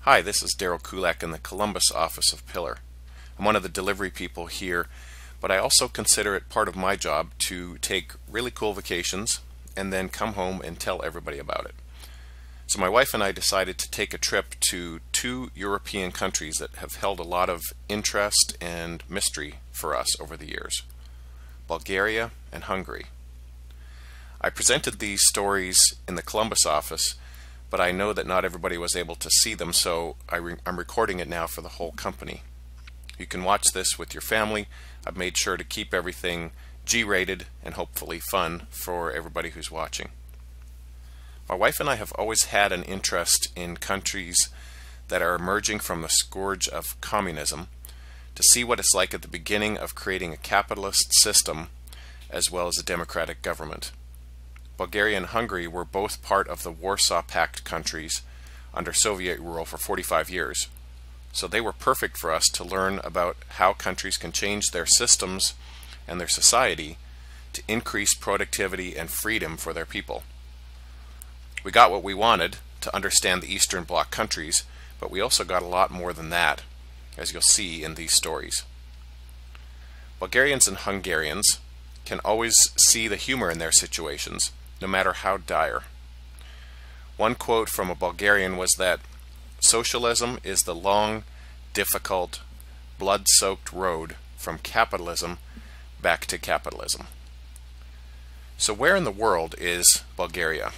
Hi, this is Daryl Kulak in the Columbus office of Pillar. I'm one of the delivery people here, but I also consider it part of my job to take really cool vacations and then come home and tell everybody about it. So my wife and I decided to take a trip to two European countries that have held a lot of interest and mystery for us over the years: Bulgaria and Hungary. I presented these stories in the Columbus office, but I know that not everybody was able to see them, so I'm recording it now for the whole company. You can watch this with your family. I've made sure to keep everything G-rated and hopefully fun for everybody who's watching. My wife and I have always had an interest in countries that are emerging from the scourge of communism to see what it's like at the beginning of creating a capitalist system as well as a democratic government. Bulgaria and Hungary were both part of the Warsaw Pact countries under Soviet rule for 45 years. So they were perfect for us to learn about how countries can change their systems and their society to increase productivity and freedom for their people. We got what we wanted to understand the Eastern Bloc countries, but we also got a lot more than that, as you'll see in these stories. Bulgarians and Hungarians can always see the humor in their situations, no matter how dire. One quote from a Bulgarian was that socialism is the long, difficult, blood-soaked road from capitalism back to capitalism. So where in the world is Bulgaria?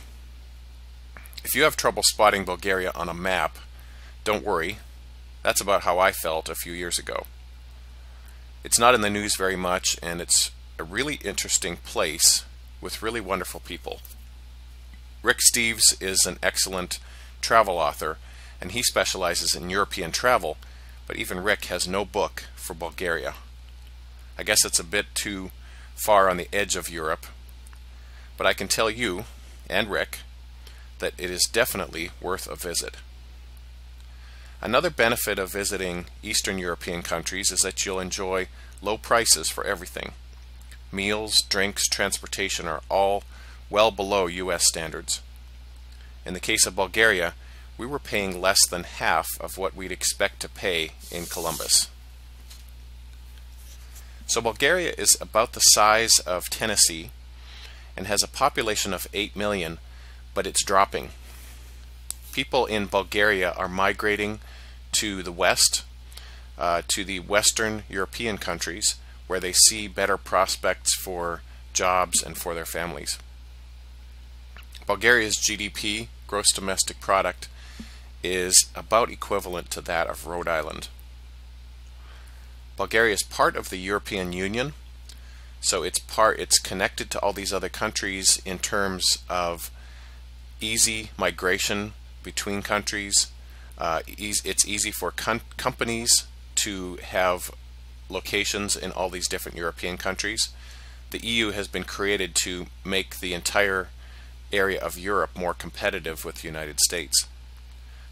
If you have trouble spotting Bulgaria on a map, don't worry. That's about how I felt a few years ago. It's not in the news very much, and it's a really interesting place with really wonderful people. Rick Steves is an excellent travel author, and he specializes in European travel, but even Rick has no book for Bulgaria. I guess it's a bit too far on the edge of Europe, but I can tell you, and Rick, that it is definitely worth a visit. Another benefit of visiting Eastern European countries is that you'll enjoy low prices for everything. Meals, drinks, transportation are all well below US standards. In the case of Bulgaria, we were paying less than half of what we'd expect to pay in Columbus. So Bulgaria is about the size of Tennessee and has a population of 8 million, but it's dropping. People in Bulgaria are migrating to the west, to the Western European countries, where they see better prospects for jobs and for their families. Bulgaria's GDP, gross domestic product, is about equivalent to that of Rhode Island. Bulgaria is part of the European Union, so it's connected to all these other countries in terms of easy migration between countries. It's easy for companies to have locations in all these different European countries. The EU has been created to make the entire area of Europe more competitive with the United States.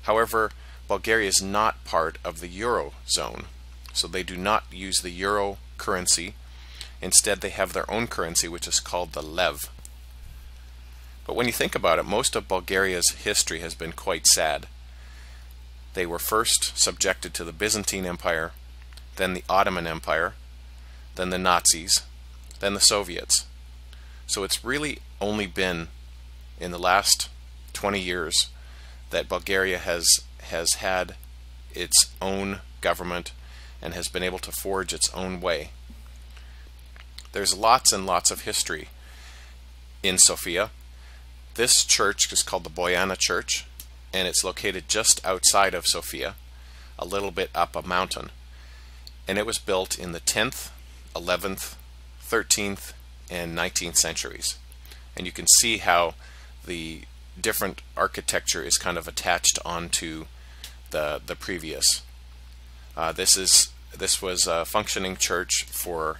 However, Bulgaria is not part of the Eurozone, so they do not use the euro currency. Instead, they have their own currency, which is called the lev. But when you think about it, most of Bulgaria's history has been quite sad. They were first subjected to the Byzantine Empire, then the Ottoman Empire, then the Nazis, then the Soviets. So it's really only been in the last 20 years that Bulgaria has had its own government and has been able to forge its own way. There's lots and lots of history in Sofia. This church is called the Boyana Church, and it's located just outside of Sofia, a little bit up a mountain. And it was built in the 10th, 11th, 13th, and 19th centuries. And you can see how the different architecture is kind of attached onto the previous. This was a functioning church for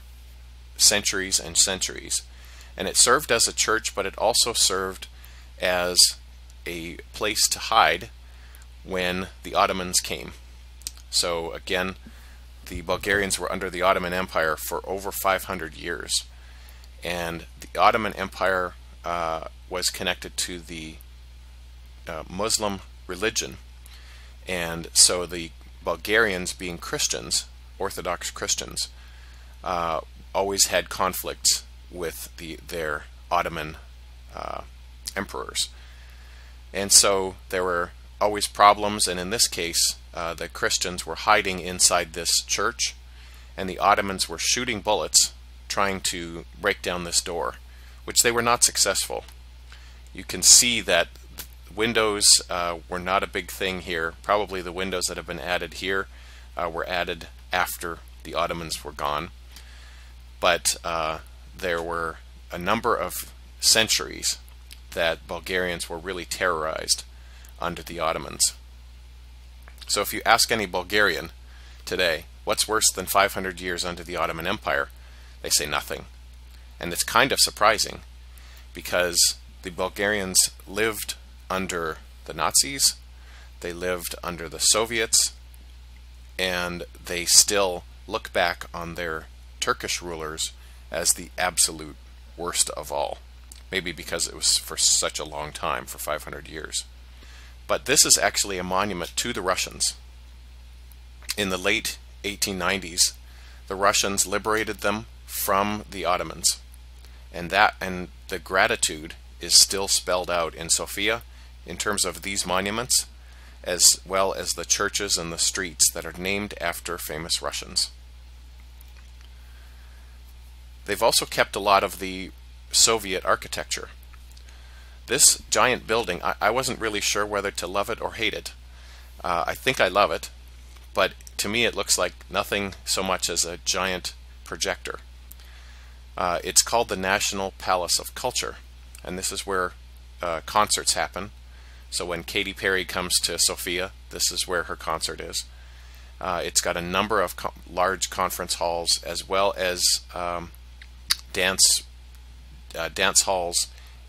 centuries and centuries. And it served as a church, but it also served as a place to hide when the Ottomans came. So again, the Bulgarians were under the Ottoman Empire for over 500 years, and the Ottoman Empire was connected to the Muslim religion, And so the Bulgarians, being Christians, Orthodox Christians, always had conflicts with their Ottoman emperors. And so there were always problems, and in this case, the Christians were hiding inside this church, and the Ottomans were shooting bullets trying to break down this door, which they were not successful. You can see that windows were not a big thing here. Probably the windows that have been added here were added after the Ottomans were gone. But there were a number of centuries that Bulgarians were really terrorized under the Ottomans. So if you ask any Bulgarian today, what's worse than 500 years under the Ottoman Empire, they say nothing. And it's kind of surprising, because the Bulgarians lived under the Nazis, they lived under the Soviets, and they still look back on their Turkish rulers as the absolute worst of all. Maybe because it was for such a long time, for 500 years. But this is actually a monument to the Russians. In the late 1890s, the Russians liberated them from the Ottomans. And the gratitude is still spelled out in Sofia in terms of these monuments, as well as the churches and the streets that are named after famous Russians. They've also kept a lot of the Soviet architecture. This giant building, I wasn't really sure whether to love it or hate it. I think I love it, but to me it looks like nothing so much as a giant projector. It's called the National Palace of Culture, and this is where concerts happen. So when Katy Perry comes to Sofia, this is where her concert is. It's got a number of large conference halls, as well as dance halls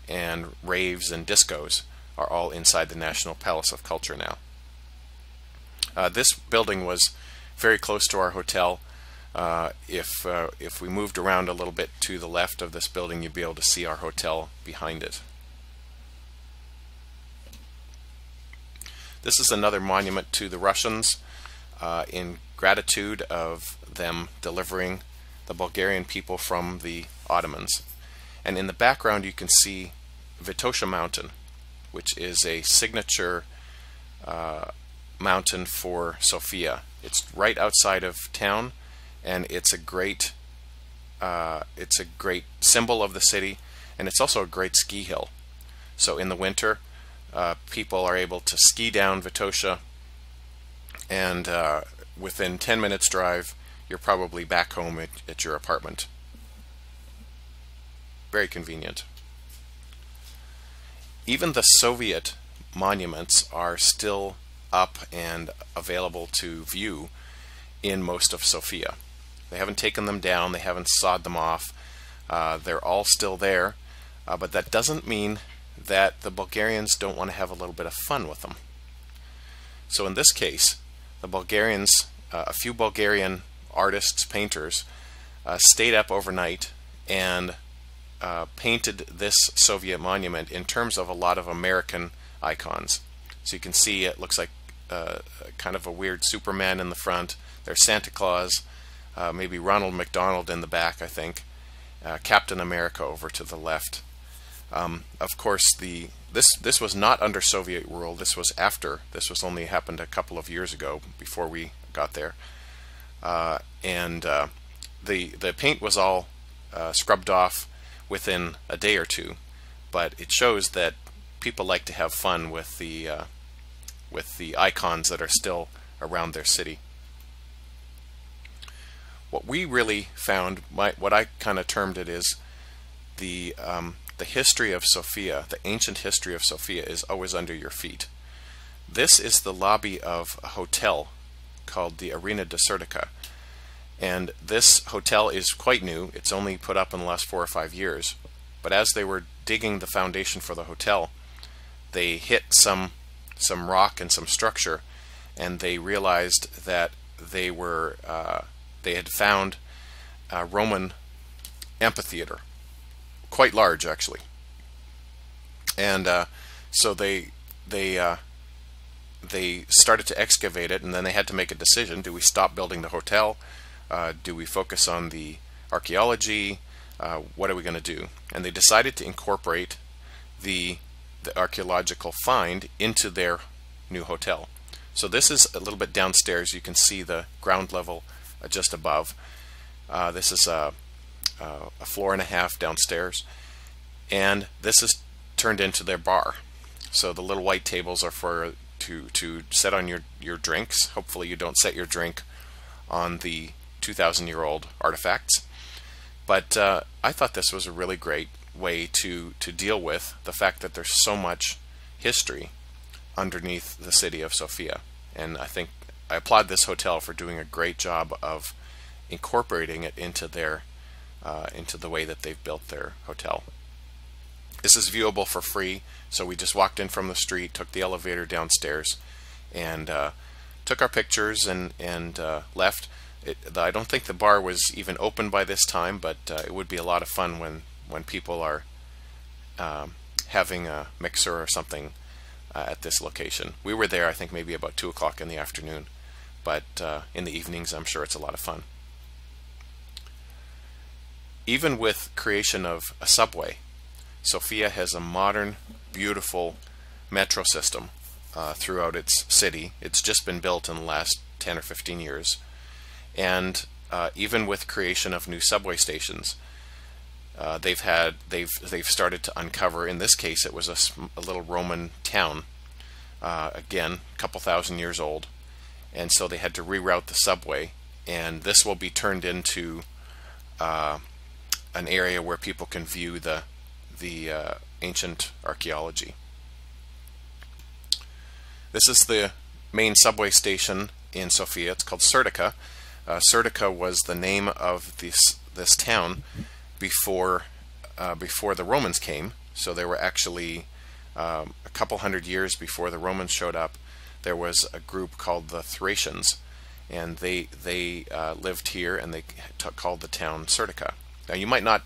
and raves and discos are all inside the National Palace of Culture now. This building was very close to our hotel. If we moved around a little bit to the left of this building, you'd be able to see our hotel behind it. This is another monument to the Russians in gratitude of them delivering the Bulgarian people from the Ottomans. And in the background you can see Vitosha Mountain, which is a signature mountain for Sofia. It's right outside of town, and it's a great symbol of the city, and it's also a great ski hill. So in the winter, people are able to ski down Vitosha, and within 10 minutes drive, you're probably back home at your apartment. Very convenient. Even the Soviet monuments are still up and available to view in most of Sofia. They haven't taken them down, they haven't sawed them off. They're all still there, but that doesn't mean that the Bulgarians don't want to have a little bit of fun with them. So in this case, the Bulgarians, a few Bulgarian artists, painters, stayed up overnight and painted this Soviet monument in terms of a lot of American icons. So you can see it looks like kind of a weird Superman in the front. There's Santa Claus, maybe Ronald McDonald in the back, I think. Captain America over to the left. Of course, this was not under Soviet rule. This was after. This was only happened a couple of years ago, before we got there. The paint was all scrubbed off within a day or two, but it shows that people like to have fun with the icons that are still around their city. What we really found, what I kind of termed it, is the history of Sofia, the ancient history of Sofia, is always under your feet. This is the lobby of a hotel called the Arena de Serdica. And this hotel is quite new. It's only put up in the last 4 or 5 years. But as they were digging the foundation for the hotel, they hit some rock and some structure, and they realized that they had found a Roman amphitheater, quite large actually. And so they they started to excavate it, and then they had to make a decision. Do we stop building the hotel? Do we focus on the archaeology? What are we going to do? And they decided to incorporate the archaeological find into their new hotel. So this is a little bit downstairs. You can see the ground level just above. This is a floor and a half downstairs, and this is turned into their bar. So the little white tables are for to set on your drinks. Hopefully you don't set your drink on the 2,000-year-old artifacts. But I thought this was a really great way to deal with the fact that there's so much history underneath the city of Sofia. And I think I applaud this hotel for doing a great job of incorporating it into their into the way that they've built their hotel. This is viewable for free, so we just walked in from the street, took the elevator downstairs, and took our pictures and left. I don't think the bar was even open by this time, but it would be a lot of fun when people are having a mixer or something at this location. We were there, I think, maybe about 2 o'clock in the afternoon, but in the evenings I'm sure it's a lot of fun. Even with creation of a subway, Sofia has a modern, beautiful metro system throughout its city. It's just been built in the last 10 or 15 years. And even with creation of new subway stations, they've started to uncover. In this case, it was a little Roman town, again, a couple thousand years old, and so they had to reroute the subway. And this will be turned into an area where people can view the ancient archaeology. This is the main subway station in Sofia. It's called Serdica. Serdica was the name of this town before the Romans came. So there were actually a couple hundred years before the Romans showed up. There was a group called the Thracians, and they lived here, and they called the town Serdica. Now you might not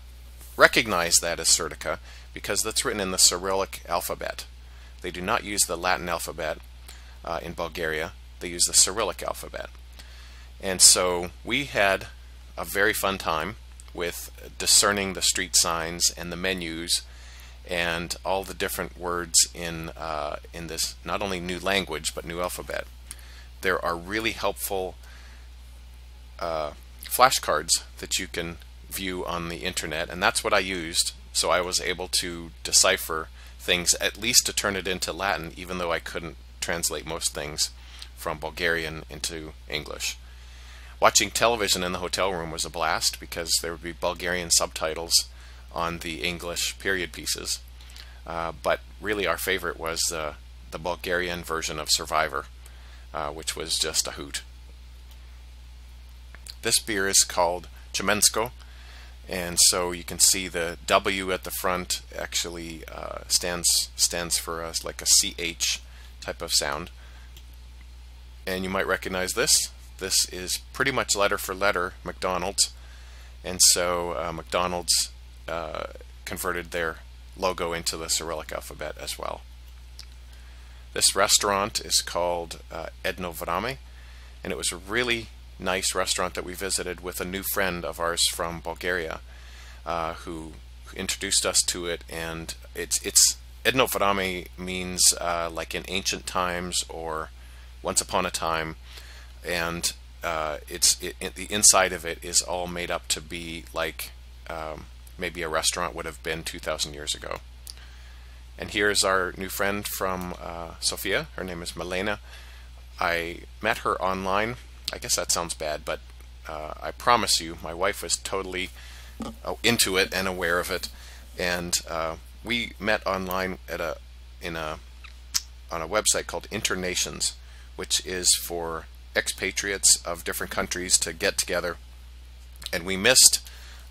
recognize that as Serdica because that's written in the Cyrillic alphabet. They do not use the Latin alphabet in Bulgaria. They use the Cyrillic alphabet. And so we had a very fun time with discerning the street signs and the menus and all the different words in this not only new language but new alphabet. There are really helpful flashcards that you can view on the internet, and that's what I used, so I was able to decipher things, at least to turn it into Latin, even though I couldn't translate most things from Bulgarian into English. Watching television in the hotel room was a blast because there would be Bulgarian subtitles on the English period pieces, but really our favorite was the Bulgarian version of Survivor, which was just a hoot. This beer is called Chemensko, and so you can see the W at the front actually stands for us like a CH type of sound. And you might recognize this. This is pretty much letter for letter McDonald's, and so McDonald's converted their logo into the Cyrillic alphabet as well. This restaurant is called Ednovrame, and it was a really nice restaurant that we visited with a new friend of ours from Bulgaria who introduced us to it. And it's Ednovrame means like in ancient times or once upon a time, and the inside of it is all made up to be like maybe a restaurant would have been 2,000 years ago. And here's our new friend from Sofia. Her name is Milena. I met her online. I guess that sounds bad, but I promise you, my wife was totally into it and aware of it. And we met online on a website called Internations, which is for expatriates of different countries to get together. And we missed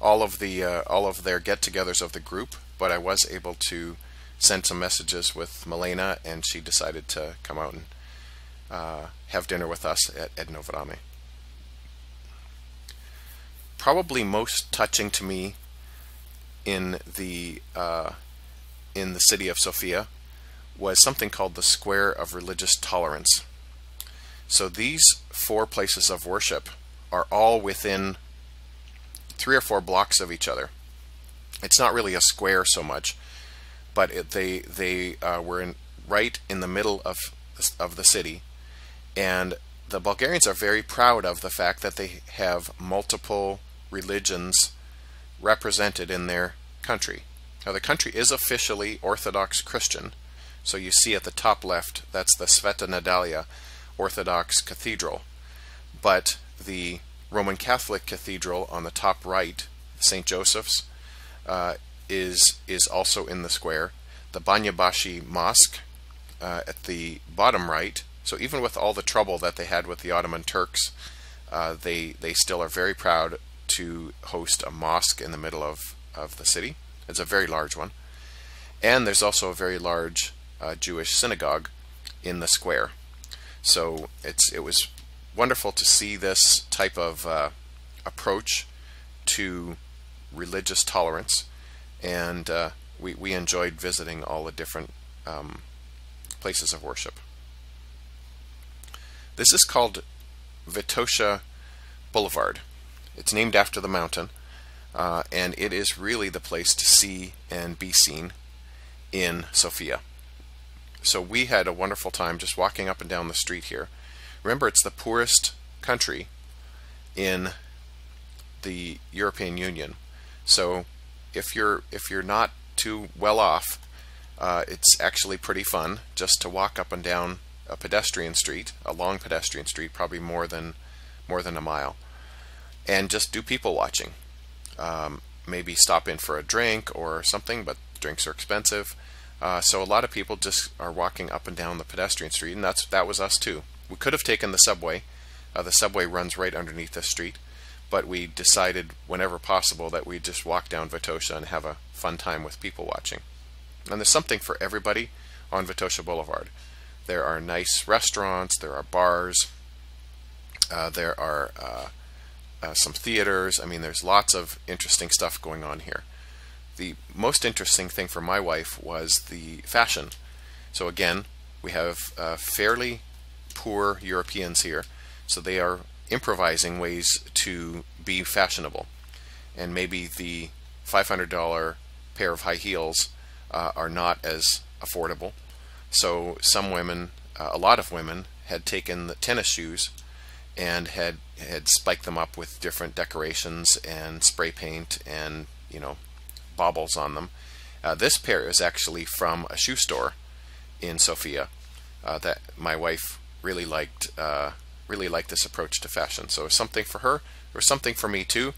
all of their get-togethers of the group, but I was able to send some messages with Milena, and she decided to come out and have dinner with us at Ednovrame. Probably most touching to me in the city of Sofia was something called the Square of Religious Tolerance. So these 4 places of worship are all within 3 or 4 blocks of each other. It's not really a square so much, but they were right in the middle of the city, and the Bulgarians are very proud of the fact that they have multiple religions represented in their country. Now, the country is officially Orthodox Christian, so you see at the top left, that's the Sveta Nedelya Orthodox Cathedral, but the Roman Catholic Cathedral on the top right, St. Joseph's, is also in the square. The Banyabashi Mosque at the bottom right. So even with all the trouble that they had with the Ottoman Turks, they still are very proud to host a mosque in the middle of the city. It's a very large one. And there's also a very large Jewish synagogue in the square. So it was wonderful to see this type of approach to religious tolerance, and we enjoyed visiting all the different places of worship. This is called Vitosha Boulevard. It's named after the mountain, and it is really the place to see and be seen in Sofia. So we had a wonderful time just walking up and down the street here. Remember, it's the poorest country in the European Union. So if you're not too well off, it's actually pretty fun just to walk up and down a pedestrian street, a long pedestrian street, probably more than a mile, and just do people watching. Maybe stop in for a drink or something, but drinks are expensive. So a lot of people just are walking up and down the pedestrian street, and that was us too. We could have taken the subway. The subway runs right underneath the street, but we decided whenever possible that we'd just walk down Vitosha and have a fun time with people watching. And there's something for everybody on Vitosha Boulevard. There are nice restaurants, there are bars, there are some theaters. I mean, there's lots of interesting stuff going on here. The most interesting thing for my wife was the fashion. So again, we have fairly poor Europeans here, so they are improvising ways to be fashionable. And maybe the $500 pair of high heels are not as affordable. So some women, a lot of women, had taken the tennis shoes and had spiked them up with different decorations and spray paint and, baubles on them. This pair is actually from a shoe store in Sofia that my wife really liked this approach to fashion. So it was something for her. There was something for me too.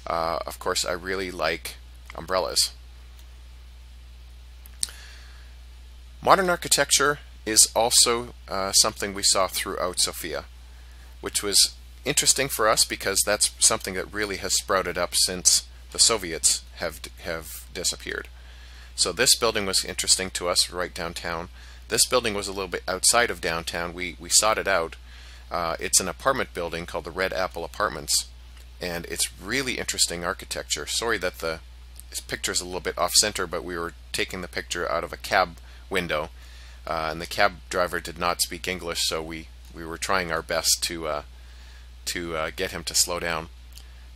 Of course, I really like umbrellas. Modern architecture is also something we saw throughout Sofia, which was interesting for us because that's something that really has sprouted up since the Soviets have disappeared. So this building was interesting to us right downtown. This building was a little bit outside of downtown. We sought it out. It's an apartment building called the Red Apple Apartments, and it's really interesting architecture. Sorry that this picture is a little bit off-center, but we were taking the picture out of a cab window, and the cab driver did not speak English, so we were trying our best to get him to slow down.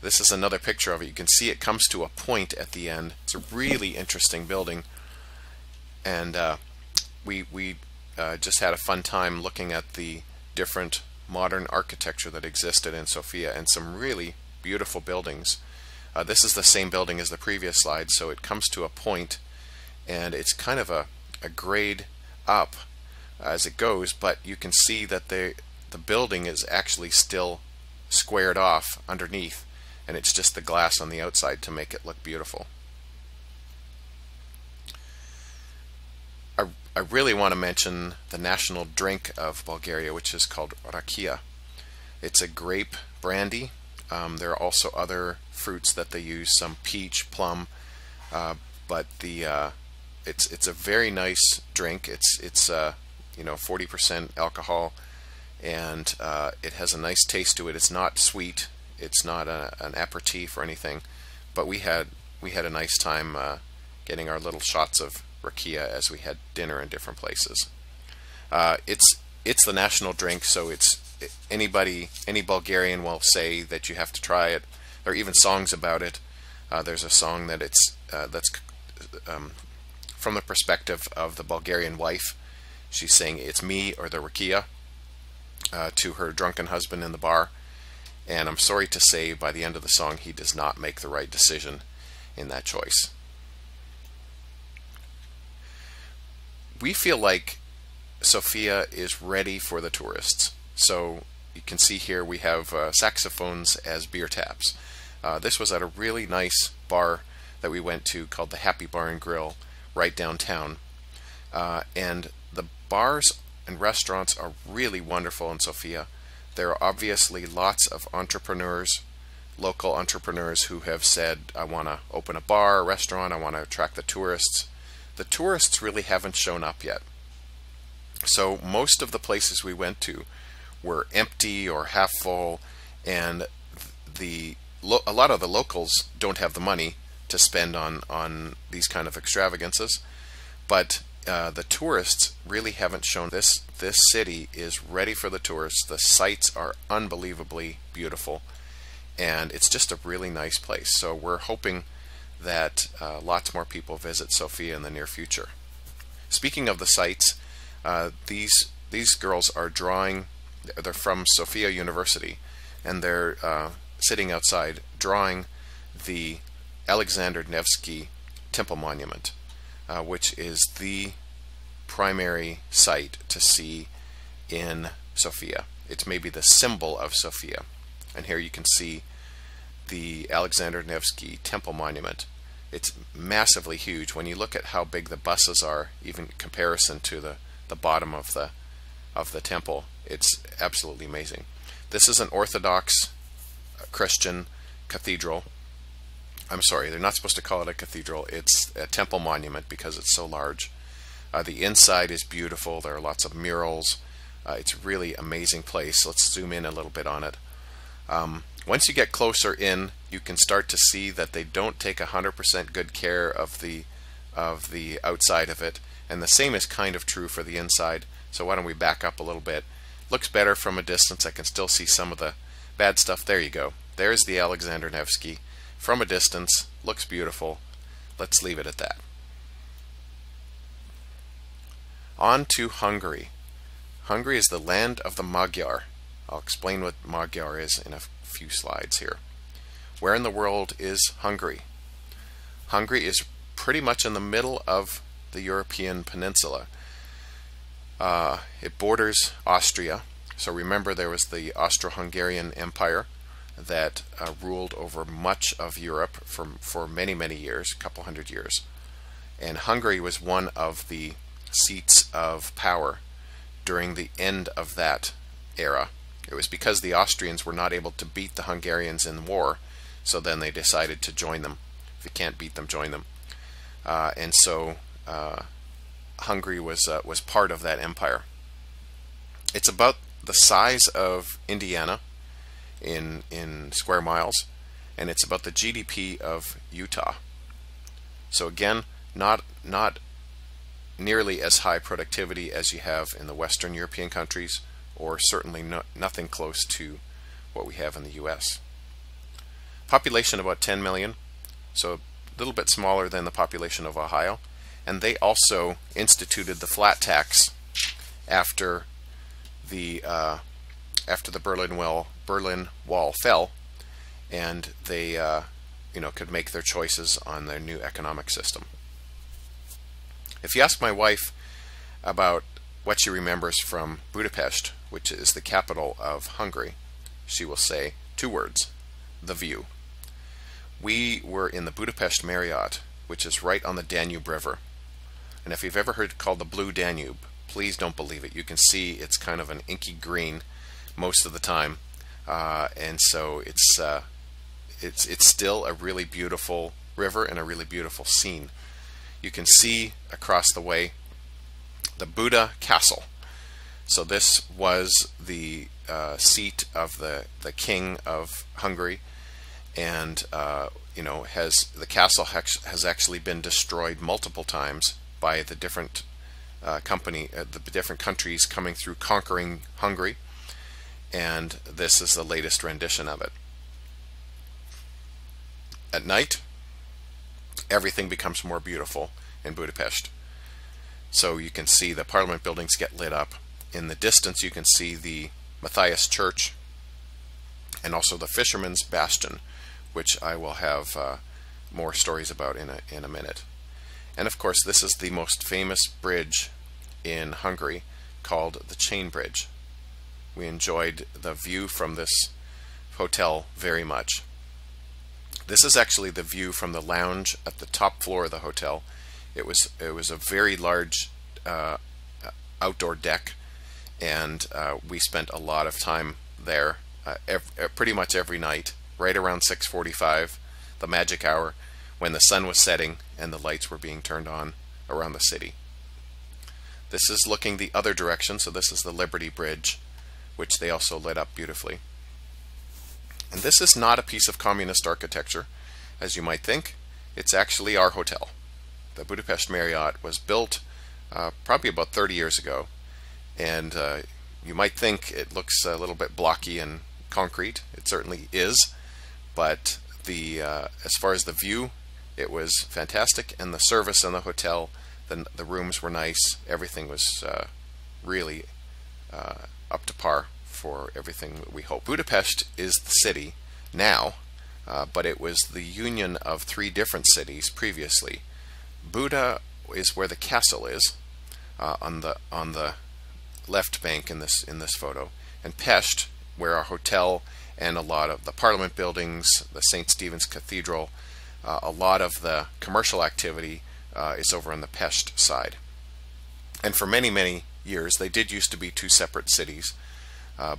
This is another picture of it. You can see it comes to a point at the end. It's a really interesting building, and we just had a fun time looking at the different modern architecture that existed in Sofia, and some really beautiful buildings. This is the same building as the previous slide, so it comes to a point, and it's kind of a grade up as it goes, but you can see that the building is actually still squared off underneath, and it's just the glass on the outside to make it look beautiful. I really want to mention the national drink of Bulgaria, which is called rakia. It's a grape brandy. There are also other fruits that they use, some peach, plum, but it's a very nice drink. It's 40% alcohol, and it has a nice taste to it. It's not sweet. It's not an aperitif or anything, but we had a nice time getting our little shots of rakia as we had dinner in different places. It's the national drink, so any Bulgarian will say that you have to try it. There are even songs about it. There's a song that that's from the perspective of the Bulgarian wife. She's saying it's me or the rakia to her drunken husband in the bar. And I'm sorry to say, by the end of the song, he does not make the right decision in that choice. We feel like Sofia is ready for the tourists. So you can see here we have saxophones as beer taps. This was at a really nice bar that we went to called the Happy Bar and Grill right downtown. And the bars and restaurants are really wonderful in Sofia. There are obviously lots of entrepreneurs, local entrepreneurs, who have said, I want to open a bar, a restaurant, I want to attract the tourists. The tourists really haven't shown up yet. So most of the places we went to were empty or half full, and a lot of the locals don't have the money to spend on these kind of extravagances. But the tourists really haven't shown. This city is ready for the tourists. The sights are unbelievably beautiful, and it's just a really nice place. So we're hoping that lots more people visit Sofia in the near future. Speaking of the sights, these girls are drawing. They're from Sofia University, and they're sitting outside drawing the Alexander Nevsky Temple Monument, which is the primary site to see in Sofia. It's maybe the symbol of Sofia. And here you can see the Alexander Nevsky Temple Monument. It's massively huge. When you look at how big the buses are, even in comparison to the bottom of the temple, it's absolutely amazing. This is an Orthodox Christian cathedral. I'm sorry, they're not supposed to call it a cathedral. It's a temple monument because it's so large. The inside is beautiful. There are lots of murals. It's a really amazing place. Let's zoom in a little bit on it. Once you get closer in, you can start to see that they don't take 100% good care of the outside of it, and the same is kind of true for the inside. So why don't we back up a little bit? Looks better from a distance. I can still see some of the bad stuff. There you go. There's the Alexander Nevsky from a distance. Looks beautiful. Let's leave it at that. On to Hungary. Hungary is the land of the Magyar. I'll explain what Magyar is in a few slides here. Where in the world is Hungary? Hungary is pretty much in the middle of the European peninsula. It borders Austria. So remember, there was the Austro-Hungarian Empire that ruled over much of Europe for many, many years, a couple hundred years. And Hungary was one of the seats of power during the end of that era. It was because the Austrians were not able to beat the Hungarians in war, so then they decided to join them. If you can't beat them, join them. And so Hungary was part of that empire. It's about the size of Indiana in square miles, and it's about the GDP of Utah. So again, not nearly as high productivity as you have in the Western European countries, or certainly nothing close to what we have in the US. Population about 10 million, so a little bit smaller than the population of Ohio. And they also instituted the flat tax after the Berlin Wall fell, and they could make their choices on their new economic system. If you ask my wife about what she remembers from Budapest, which is the capital of Hungary, she will say 2 words: the view. We were in the Budapest Marriott, which is right on the Danube River. And if you've ever heard it called the Blue Danube, please don't believe it. You can see it's kind of an inky green most of the time, and so it's still a really beautiful river and a really beautiful scene. You can see across the way the Buda Castle. So this was the seat of the king of Hungary, and the castle has actually been destroyed multiple times by the different the different countries coming through conquering Hungary, and this is the latest rendition of it. At night, everything becomes more beautiful in Budapest. So you can see the Parliament buildings get lit up. In the distance you can see the Matthias Church and also the Fisherman's Bastion, which I will have more stories about in a minute. And of course, this is the most famous bridge in Hungary, called the Chain Bridge. We enjoyed the view from this hotel very much. This is actually the view from the lounge at the top floor of the hotel. It was a very large outdoor deck, and we spent a lot of time there, pretty much every night, right around 6:45, the magic hour, when the sun was setting and the lights were being turned on around the city. This is looking the other direction, so this is the Liberty Bridge, which they also lit up beautifully. And this is not a piece of communist architecture, as you might think. It's actually our hotel. The Budapest Marriott was built probably about 30 years ago, and you might think it looks a little bit blocky and concrete. It certainly is, but as far as the view, it was fantastic, and the service in the hotel, the rooms were nice. Everything was really up to par for everything that we hope. Budapest is the city now, but it was the union of 3 different cities previously. Buda is where the castle is, on the left bank in this photo, and Pest, where our hotel and a lot of the Parliament buildings, the St. Stephen's Cathedral, a lot of the commercial activity is over on the Pest side. And for many, many years, they did used to be 2 separate cities,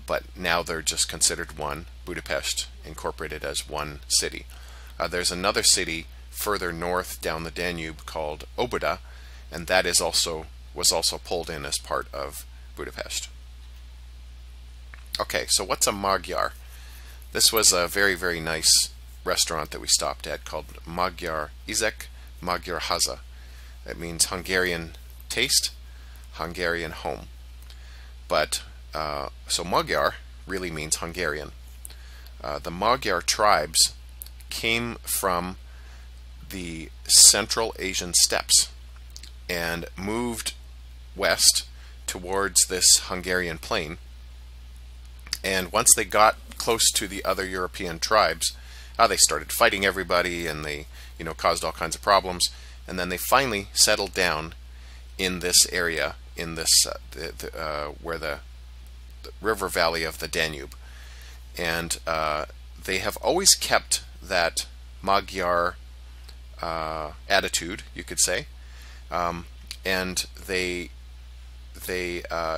but now they're just considered one, Budapest, incorporated as one city. There's another city further north down the Danube called Óbuda, and that was also pulled in as part of Budapest. Okay, so what's a Magyar? This was a very, very nice restaurant that we stopped at called Magyar Ízek, Magyar Haza. It means Hungarian taste, Hungarian home. But so Magyar really means Hungarian. The Magyar tribes came from the Central Asian steppes and moved west towards this Hungarian plain. And once they got close to the other European tribes, they started fighting everybody, and they, caused all kinds of problems. And then they finally settled down in this area, in this where the river valley of the Danube, and they have always kept that Magyar attitude, you could say, and they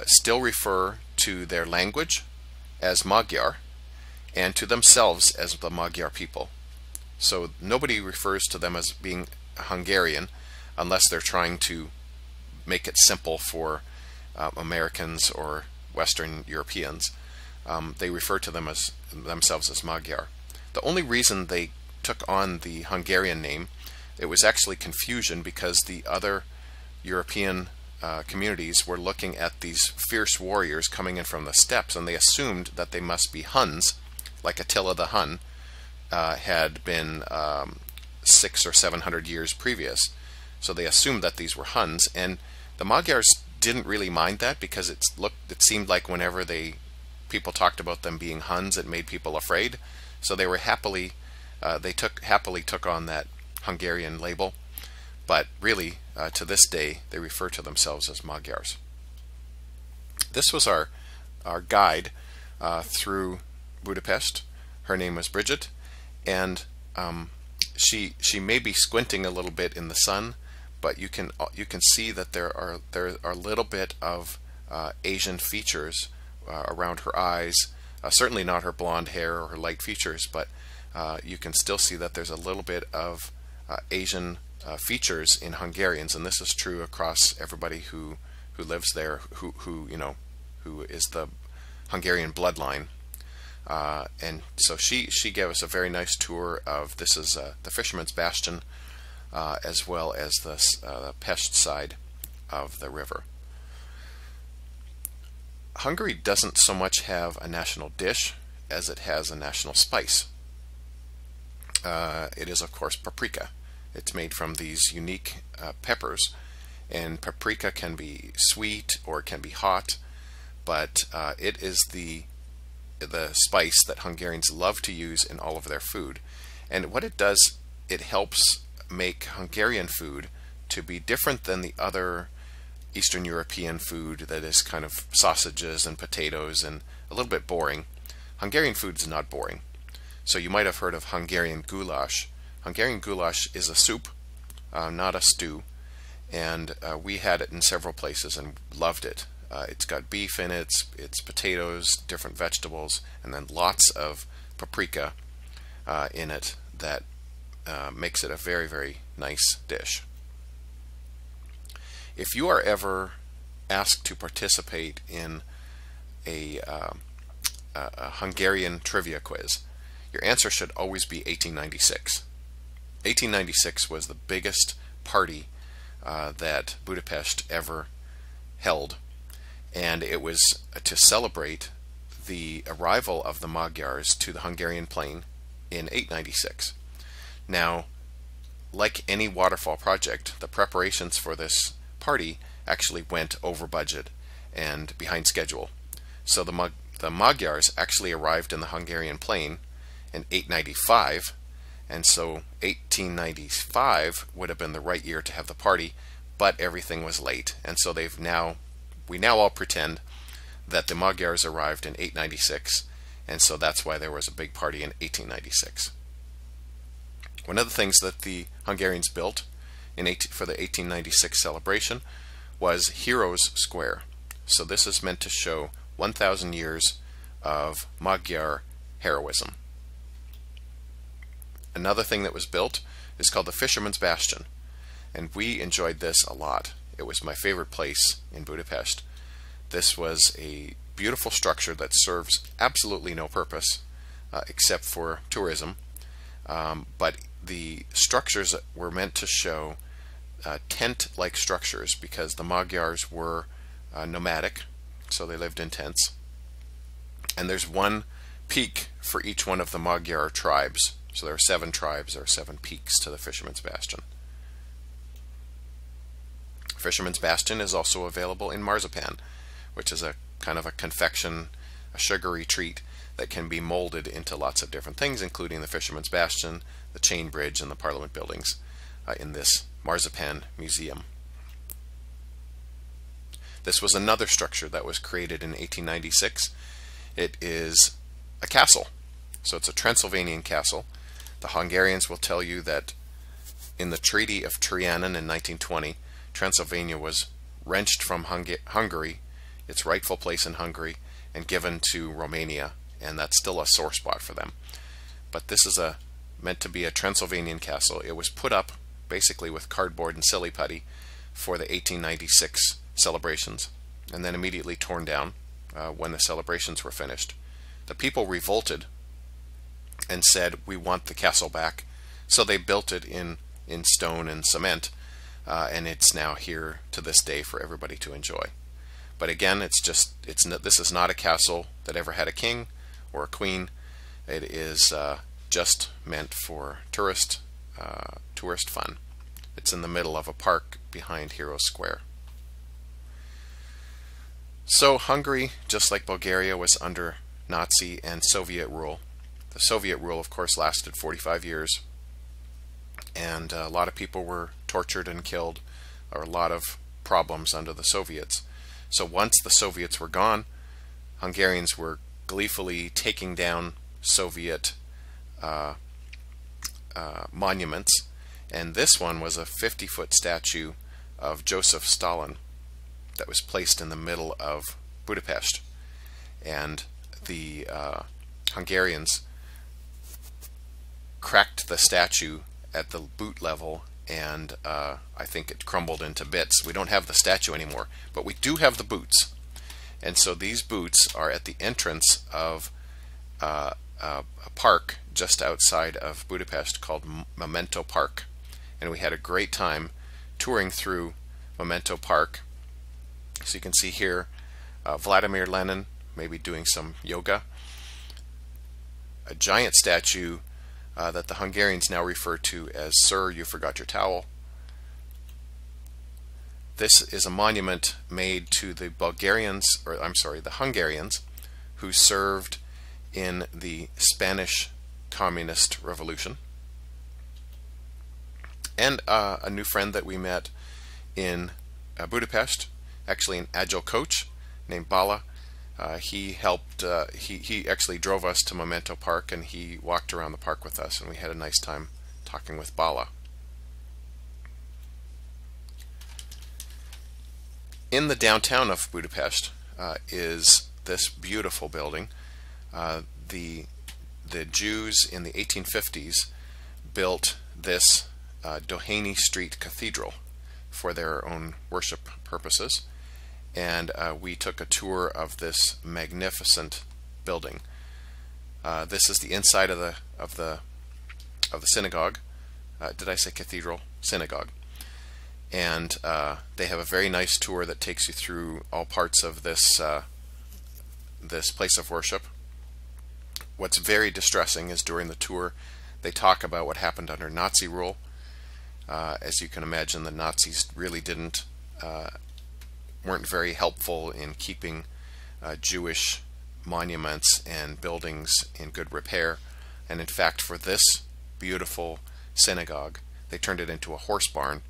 still refer to their language as Magyar and to themselves as the Magyar people. So nobody refers to them as being Hungarian unless they're trying to make it simple for Americans or Western Europeans. They refer to themselves as Magyar. The only reason they took on the Hungarian name, it was actually confusion, because the other European communities were looking at these fierce warriors coming in from the steppes, and they assumed that they must be Huns, like Attila the Hun had been 600 or 700 years previous. So they assumed that these were Huns, and the Magyars didn't really mind that, because it seemed like whenever people talked about them being Huns, it made people afraid. So they were happily took on that Hungarian label, but really to this day they refer to themselves as Magyars. This was our guide through Budapest. Her name was Bridget, and she may be squinting a little bit in the sun, but you can see that there are a little bit of Asian features around her eyes. Certainly not her blonde hair or her light features, but you can still see that there's a little bit of Asian features in Hungarians, and this is true across everybody who lives there, who is the Hungarian bloodline. And so she gave us a very nice tour of, this is the Fisherman's Bastion, as well as the Pest side of the river. Hungary doesn't so much have a national dish as it has a national spice. It is, of course, paprika. It's made from these unique peppers, and paprika can be sweet or it can be hot, but it is the spice that Hungarians love to use in all of their food. And what it does, it helps make Hungarian food to be different than the other Eastern European food that is kind of sausages and potatoes and a little bit boring. Hungarian food is not boring. So you might have heard of Hungarian goulash. Hungarian goulash is a soup, not a stew, and we had it in several places and loved it. It's got beef in it, it's potatoes, different vegetables, and then lots of paprika in it that makes it a very, very nice dish. If you are ever asked to participate in a Hungarian trivia quiz, your answer should always be 1896. 1896 was the biggest party that Budapest ever held, and it was to celebrate the arrival of the Magyars to the Hungarian plain in 896. Now, like any waterfall project, the preparations for this party actually went over budget and behind schedule. So the Magyars actually arrived in the Hungarian plain in 895, and so 1895 would have been the right year to have the party, but everything was late, and so we now all pretend that the Magyars arrived in 896, and so that's why there was a big party in 1896. One of the things that the Hungarians built for the 1896 celebration was Heroes Square. So this is meant to show 1,000 years of Magyar heroism. Another thing that was built is called the Fisherman's Bastion, and we enjoyed this a lot. It was my favorite place in Budapest. This was a beautiful structure that serves absolutely no purpose except for tourism, but the structures were meant to show tent-like structures because the Magyars were nomadic, so they lived in tents. And there's one peak for each one of the Magyar tribes. So there are 7 tribes, there are 7 peaks to the Fisherman's Bastion. Fisherman's Bastion is also available in marzipan, which is a kind of a confection, a sugary treat that can be molded into lots of different things, including the Fisherman's Bastion, the Chain Bridge, and the Parliament buildings in this marzipan museum. This was another structure that was created in 1896. It is a castle. So it's a Transylvanian castle. The Hungarians will tell you that in the Treaty of Trianon in 1920, Transylvania was wrenched from Hungary, its rightful place in Hungary, and given to Romania, and that's still a sore spot for them. But this is meant to be a Transylvanian castle. It was put up basically with cardboard and silly putty for the 1896 celebrations, and then immediately torn down when the celebrations were finished. The people revolted and said, "We want the castle back." So they built it in stone and cement, and it's now here to this day for everybody to enjoy. But again, this is not a castle that ever had a king or a queen. It is just meant for tourist fun. It's in the middle of a park behind Heroes Square. So Hungary, just like Bulgaria, was under Nazi and Soviet rule. The Soviet rule, of course, lasted 45 years, and a lot of people were tortured and killed, or a lot of problems under the Soviets. So once the Soviets were gone, Hungarians were gleefully taking down Soviet monuments, and this one was a 50-foot statue of Joseph Stalin that was placed in the middle of Budapest. And the Hungarians cracked the statue at the boot level, and I think it crumbled into bits. We don't have the statue anymore, but we do have the boots. And so these boots are at the entrance of a park just outside of Budapest called Memento Park. and we had a great time touring through Memento Park. So you can see here Vladimir Lenin maybe doing some yoga, a giant statue that the Hungarians now refer to as "Sir, you forgot your towel." This is a monument made to the the Hungarians who served in the Spanish Communist Revolution. And a new friend that we met in Budapest, actually an Agile coach named Bala. He helped, he actually drove us to Memento Park, and he walked around the park with us, and we had a nice time talking with Bala. In the downtown of Budapest is this beautiful building. The Jews in the 1850s built this Doheny Street Cathedral for their own worship purposes, and we took a tour of this magnificent building. This is the inside of the synagogue. Did I say cathedral? Synagogue. And they have a very nice tour that takes you through all parts of this this place of worship. What's very distressing is during the tour they talk about what happened under Nazi rule. As you can imagine, the Nazis really weren't very helpful in keeping Jewish monuments and buildings in good repair. And in fact, for this beautiful synagogue, they turned it into a horse barn,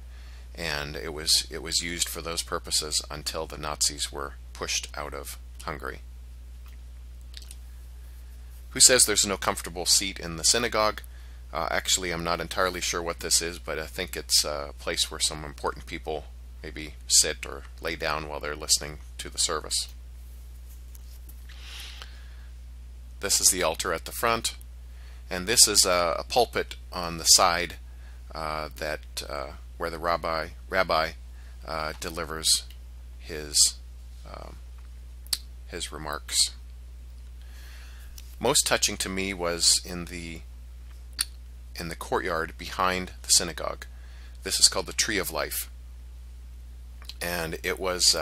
and it was used for those purposes until the Nazis were pushed out of Hungary. Who says there's no comfortable seat in the synagogue? Actually, I'm not entirely sure what this is, but I think it's a place where some important people maybe sit or lay down while they're listening to the service. This is the altar at the front, and this is a pulpit on the side where the rabbi delivers his remarks. Most touching to me was in the courtyard behind the synagogue. This is called the Tree of Life, and it was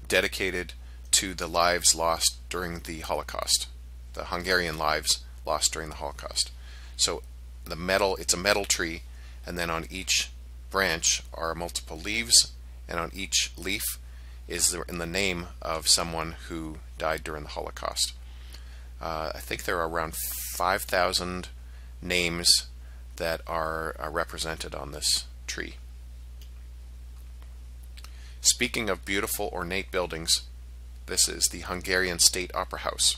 dedicated to the lives lost during the Holocaust, the Hungarian lives lost during the Holocaust. So it's a metal tree, and then on each branch are multiple leaves, and on each leaf is in the name of someone who died during the Holocaust. I think there are around 5,000 names that are represented on this tree. Speaking of beautiful ornate buildings, this is the Hungarian State Opera House.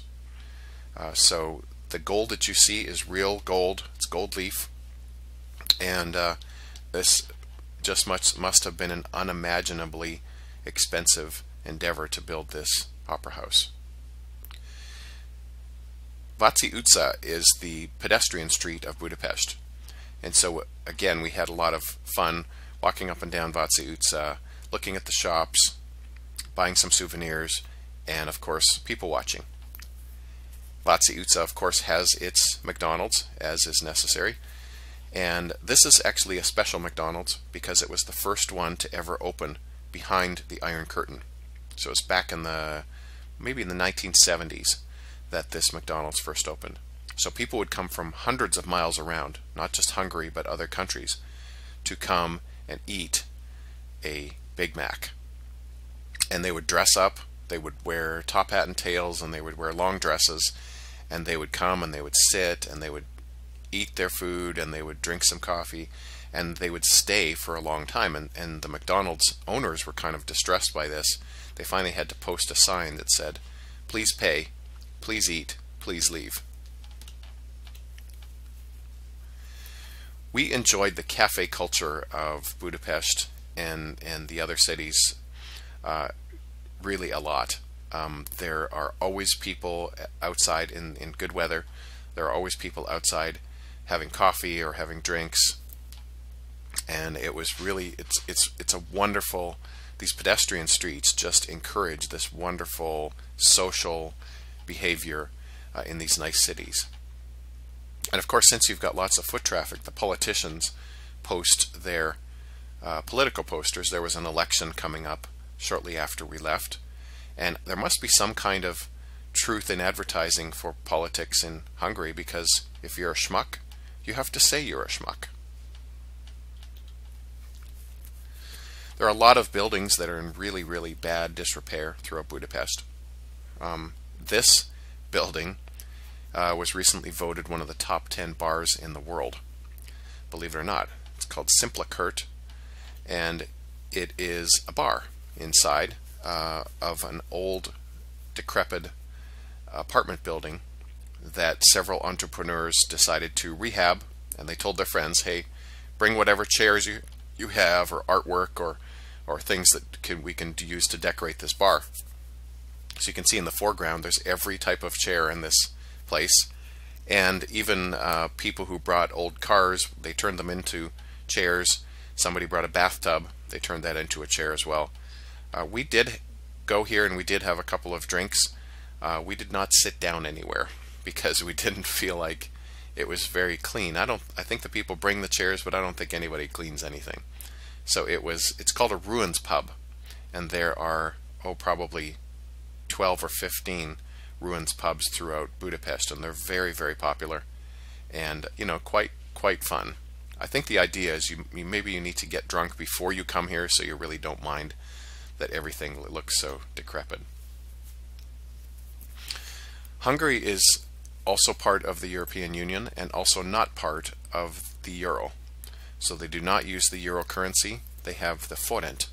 So the gold that you see is real gold. It's gold leaf, and this just must have been an unimaginably expensive endeavor to build this opera house. Váci utca is the pedestrian street of Budapest, and so again we had a lot of fun walking up and down Váci utca, looking at the shops, buying some souvenirs, and of course people watching. Váci utca of course has its McDonald's, as is necessary, and this is actually a special McDonald's because it was the first one to ever open behind the Iron Curtain. So it's back in maybe in the 1970s that this McDonald's first opened. So people would come from hundreds of miles around, not just Hungary but other countries, to come and eat a Big Mac. And they would dress up, they would wear top hat and tails, and they would wear long dresses, and they would come and they would sit and they would eat their food and they would drink some coffee, and they would stay for a long time. And the McDonald's owners were kind of distressed by this. They finally had to post a sign that said, "Please pay, please eat, please leave." We enjoyed the cafe culture of Budapest and the other cities really a lot. There are always people outside in good weather. There are always people outside having coffee or having drinks, and it was really it's a wonderful. These pedestrian streets just encourage this wonderful social behavior in these nice cities. And of course, since you've got lots of foot traffic, the politicians post their political posters. There was an election coming up shortly after we left, and there must be some kind of truth in advertising for politics in Hungary, because if you're a schmuck, you have to say you're a schmuck. There are a lot of buildings that are in really, really bad disrepair throughout Budapest. This building was recently voted one of the top 10 bars in the world, believe it or not. It's called Simplikert, and it is a bar inside of an old, decrepit apartment building that several entrepreneurs decided to rehab, and they told their friends, hey, bring whatever chairs you have, or artwork, or things that we can use to decorate this bar. So you can see in the foreground there's every type of chair in this place, and even people who brought old cars, they turned them into chairs. Somebody brought a bathtub, they turned that into a chair as well. We did go here and we did have a couple of drinks. We did not sit down anywhere because we didn't feel like it was very clean. I think the people bring the chairs, but I don't think anybody cleans anything. So it's called a ruins pub, and there are probably 12 or 15 ruins pubs throughout Budapest, and they're very, very popular, and quite fun. I think the idea is maybe you need to get drunk before you come here, so you really don't mind that everything looks so decrepit. Hungary is also part of the European Union and also not part of the euro. So they do not use the euro currency. They have the forint.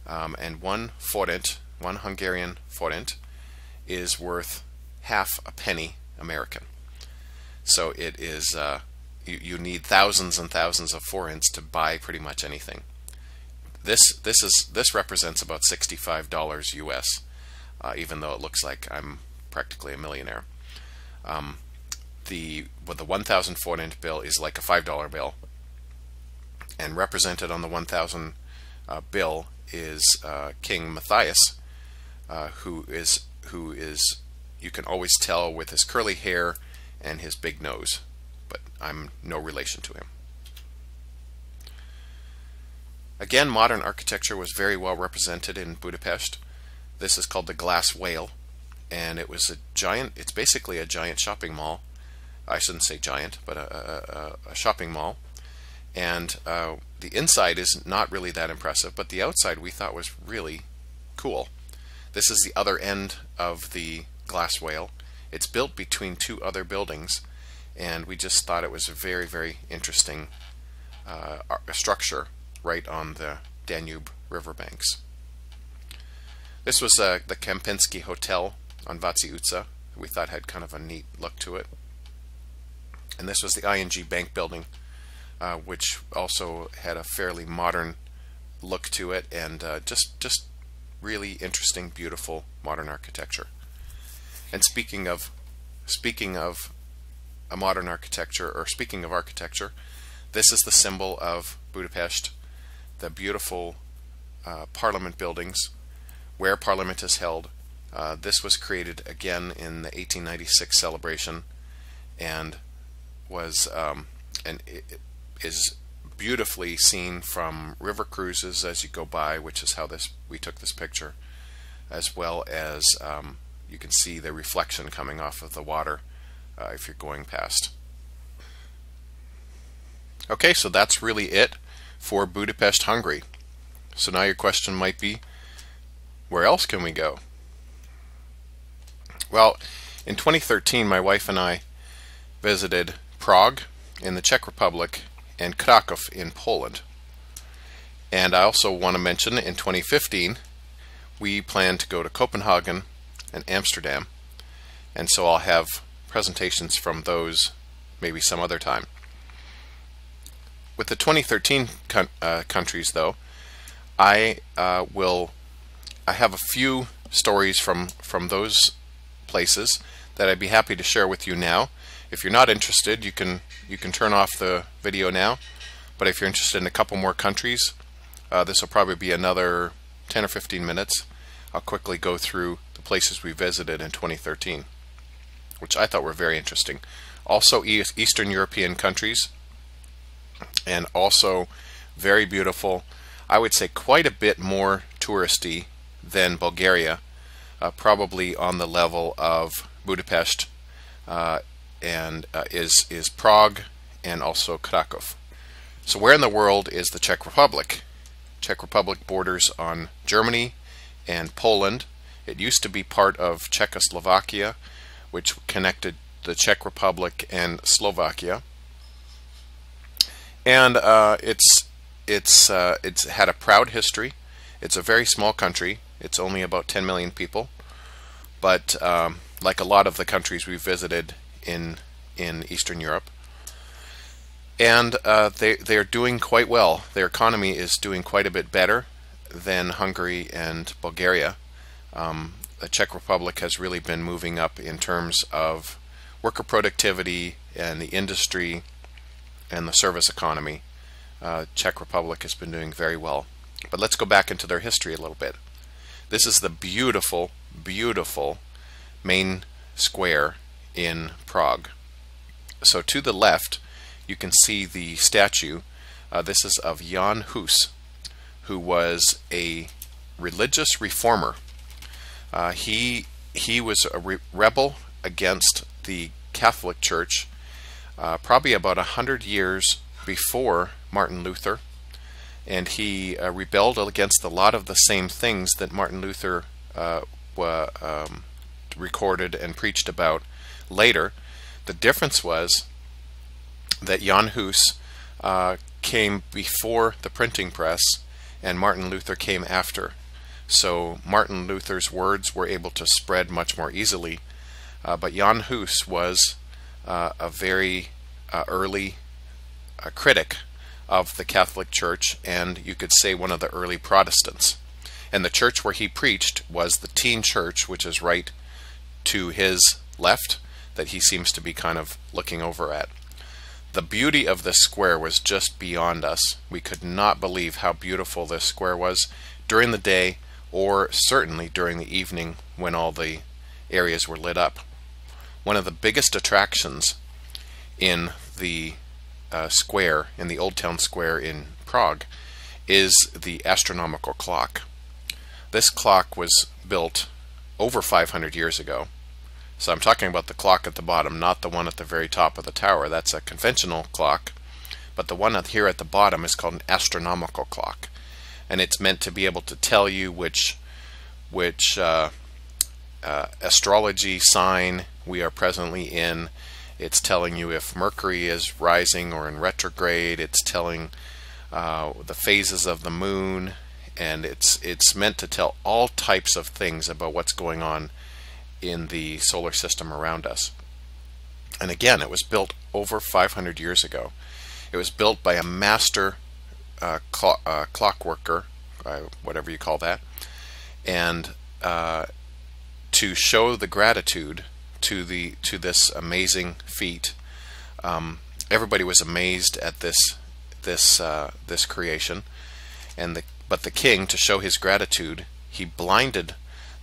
And one Hungarian forint is worth half a penny American. So it is you need thousands and thousands of forints to buy pretty much anything. This represents about $65 US, even though it looks like I'm practically a millionaire. The 1,000 forint bill is like a $5 bill, and represented on the 1,000 bill is King Matthias, who is you can always tell with his curly hair and his big nose, but I'm no relation to him. Again, modern architecture was very well represented in Budapest. This is called the Glass Whale, and it was it's basically a giant shopping mall. I shouldn't say giant, but a shopping mall. And the inside is not really that impressive, but the outside we thought was really cool. This is the other end of the Glass Whale. It's built between two other buildings, and we just thought it was a very, very interesting structure right on the Danube riverbanks. This was the Kempinski Hotel on Váci utca. We thought had kind of a neat look to it. And this was the ING Bank building, which also had a fairly modern look to it, and just really interesting, beautiful modern architecture. And speaking of a modern architecture, or speaking of architecture, this is the symbol of Budapest, the beautiful Parliament buildings where Parliament is held. This was created again in the 1896 celebration, and was and it is beautifully seen from river cruises as you go by, which is how we took this picture, as well as you can see the reflection coming off of the water if you're going past. Okay, so that's really it for Budapest, Hungary. So now your question might be, where else can we go? Well, in 2013, my wife and I visited Prague in the Czech Republic and Kraków in Poland. And I also want to mention, in 2015, we plan to go to Copenhagen and Amsterdam. And so I'll have presentations from those maybe some other time. With the 2013 countries, though, I have a few stories from those places that I'd be happy to share with you now. If you're not interested, you can turn off the video now. But if you're interested in a couple more countries, this will probably be another 10 or 15 minutes. I'll quickly go through the places we visited in 2013, which I thought were very interesting. Also, Eastern European countries. and also very beautiful. I would say quite a bit more touristy than Bulgaria, probably on the level of Budapest, and is Prague and also Krakow. So where in the world is the Czech Republic? Czech Republic borders on Germany and Poland. It used to be part of Czechoslovakia, which connected the Czech Republic and Slovakia. And it's had a proud history. It's a very small country. It's only about 10 million people, but like a lot of the countries we visited in Eastern Europe, and they are doing quite well. Their economy is doing quite a bit better than Hungary and Bulgaria. The Czech Republic has really been moving up in terms of worker productivity and the industry and the service economy. Czech Republic has been doing very well. But let's go back into their history a little bit. This is the beautiful, beautiful main square in Prague. So to the left, you can see the statue. This is of Jan Hus, who was a religious reformer. He was a rebel against the Catholic Church, probably about 100 years before Martin Luther, and he rebelled against a lot of the same things that Martin Luther recorded and preached about later. The difference was that Jan Hus came before the printing press and Martin Luther came after. So Martin Luther's words were able to spread much more easily, but Jan Hus was a very early critic of the Catholic Church, and you could say one of the early Protestants. And the church where he preached was the Teen Church, which is right to his left, that he seems to be kind of looking over at. The beauty of this square was just beyond us. We could not believe how beautiful this square was during the day, or certainly during the evening when all the areas were lit up. One of the biggest attractions in the square, in the Old Town Square in Prague, is the astronomical clock. This clock was built over 500 years ago. So I'm talking about the clock at the bottom, not the one at the very top of the tower. That's a conventional clock. But the one here at the bottom is called an astronomical clock. And it's meant to be able to tell you which astrology sign we are presently in. It's telling you if Mercury is rising or in retrograde. It's telling the phases of the moon, and it's meant to tell all types of things about what's going on in the solar system around us. And again, it was built over 500 years ago. It was built by a master clockworker, whatever you call that, and to show the gratitude to this amazing feat. Everybody was amazed at this creation, but the king, to show his gratitude, he blinded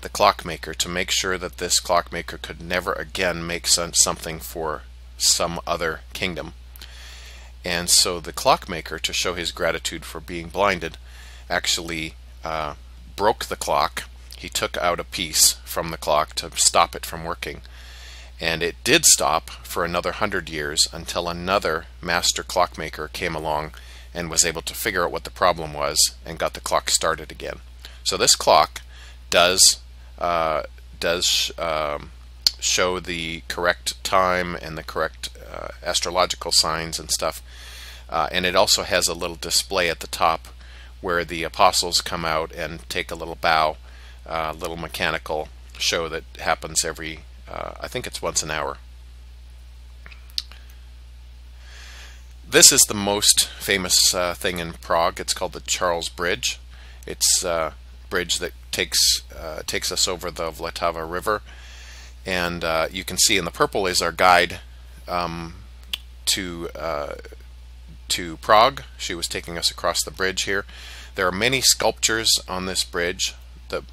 the clockmaker to make sure that this clockmaker could never again make something for some other kingdom. And so the clockmaker, to show his gratitude for being blinded, actually broke the clock. He took out a piece from the clock to stop it from working. And it did stop for another 100 years until another master clockmaker came along and was able to figure out what the problem was and got the clock started again. So this clock does show the correct time and the correct astrological signs and stuff. And it also has a little display at the top where the apostles come out and take a little bow, little mechanical show that happens every, I think it's once an hour. This is the most famous thing in Prague. It's called the Charles Bridge. It's a bridge that takes us over the Vltava River, and you can see in the purple is our guide to Prague. She was taking us across the bridge here. There are many sculptures on this bridge. The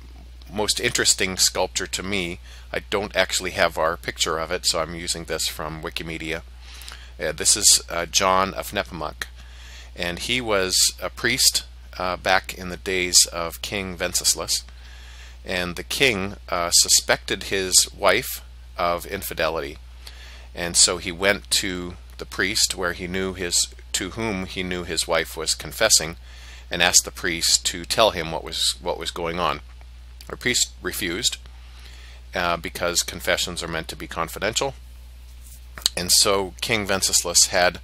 most interesting sculpture to me, I don't actually have our picture of it, so I'm using this from Wikimedia. This is John of Nepomuk, and he was a priest back in the days of King Wenceslas, and the king suspected his wife of infidelity, and so he went to the priest to whom he knew his wife was confessing, and asked the priest to tell him what was going on. The priest refused because confessions are meant to be confidential, and so King Wenceslas had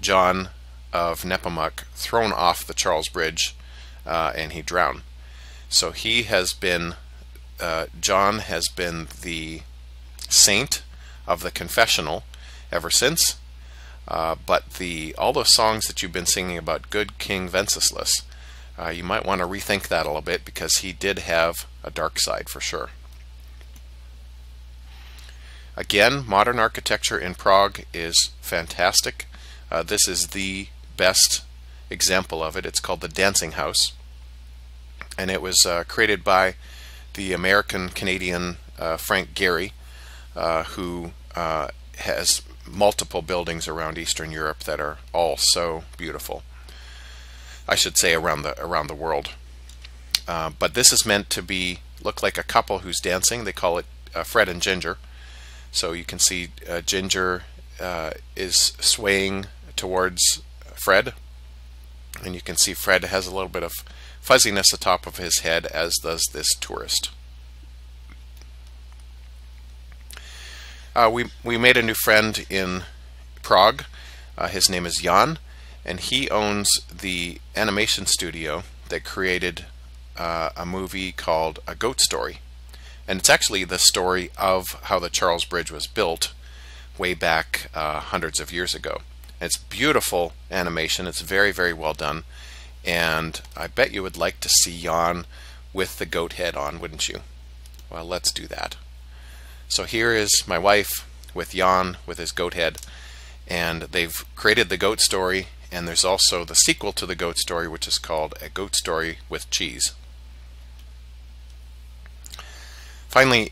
John of Nepomuk thrown off the Charles Bridge, and he drowned. So he has been, John has been the saint of the confessional ever since. But all those songs that you've been singing about good King Wenceslas, you might want to rethink that a little bit, because he did have a dark side for sure. Again, modern architecture in Prague is fantastic. This is the best example of it. It's called the Dancing House, and it was created by the American-Canadian Frank Gehry, who has multiple buildings around Eastern Europe that are all so beautiful. I should say around the world. But this is meant to look like a couple who's dancing. They call it Fred and Ginger. So you can see Ginger is swaying towards Fred, and you can see Fred has a little bit of fuzziness atop of his head, as does this tourist. We made a new friend in Prague. His name is Jan, and he owns the animation studio that created a movie called A Goat Story. And it's actually the story of how the Charles Bridge was built way back hundreds of years ago. And it's beautiful animation. It's very, very well done. And I bet you would like to see Jan with the goat head on, wouldn't you? Well, let's do that. So here is my wife with Jan with his goat head, and they've created the goat story, and there's also the sequel to the goat story, which is called A Goat Story with Cheese. Finally,